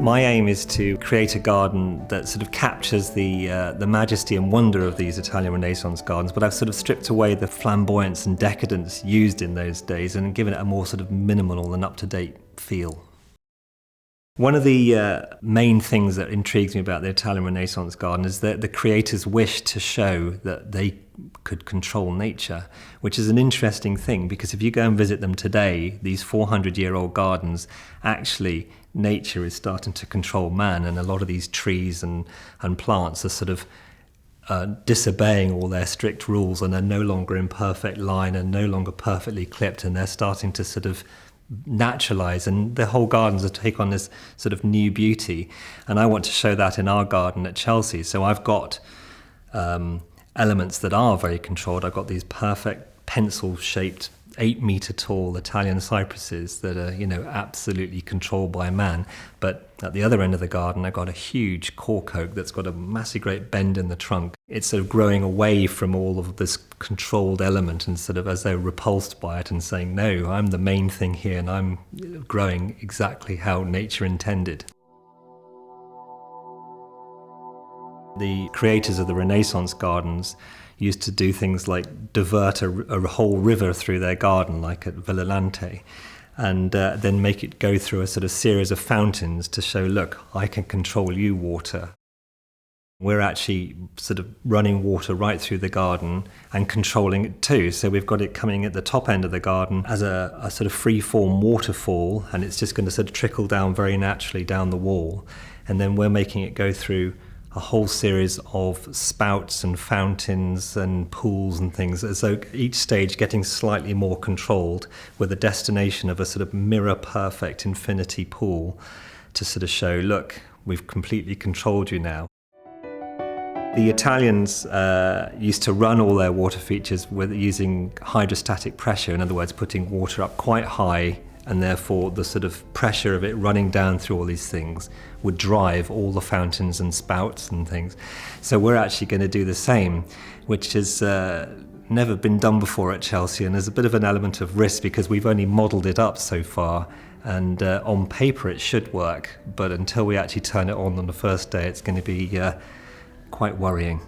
My aim is to create a garden that sort of captures the majesty and wonder of these Italian Renaissance gardens, but I've sort of stripped away the flamboyance and decadence used in those days and given it a more sort of minimal and up-to-date feel. One of the main things that intrigues me about the Italian Renaissance garden is that the creators wished to show that they could control nature, which is an interesting thing because if you go and visit them today, these 400-year-old gardens, actually nature is starting to control man, and a lot of these trees and plants are sort of disobeying all their strict rules, and they're no longer in perfect line and no longer perfectly clipped, and they're starting to sort of naturalize, and the whole gardens are take on this sort of new beauty. And I want to show that in our garden at Chelsea. So I've got elements that are very controlled. I've got these perfect pencil-shaped 8-meter tall Italian cypresses that are, absolutely controlled by man. But at the other end of the garden, I've got a huge cork oak that's got a massive great bend in the trunk. It's sort of growing away from all of this controlled element and sort of as though repulsed by it and saying, no, I'm the main thing here and I'm growing exactly how nature intended. The creators of the Renaissance gardens used to do things like divert a whole river through their garden, like at Villalante, and then make it go through a sort of series of fountains to show, look, I can control you, water. We're actually sort of running water right through the garden and controlling it too. So we've got it coming at the top end of the garden as a sort of free-form waterfall, and it's just going to sort of trickle down very naturally down the wall. And then we're making it go through a whole series of spouts and fountains and pools and things, as though each stage getting slightly more controlled with a destination of a sort of mirror-perfect infinity pool to sort of show, look, we've completely controlled you now. The Italians used to run all their water features with using hydrostatic pressure, in other words, putting water up quite high, and therefore the sort of pressure of it running down through all these things would drive all the fountains and spouts and things. So we're actually going to do the same, which has never been done before at Chelsea, and there's a bit of an element of risk because we've only modelled it up so far, and on paper it should work, but until we actually turn it on the first day, it's going to be quite worrying.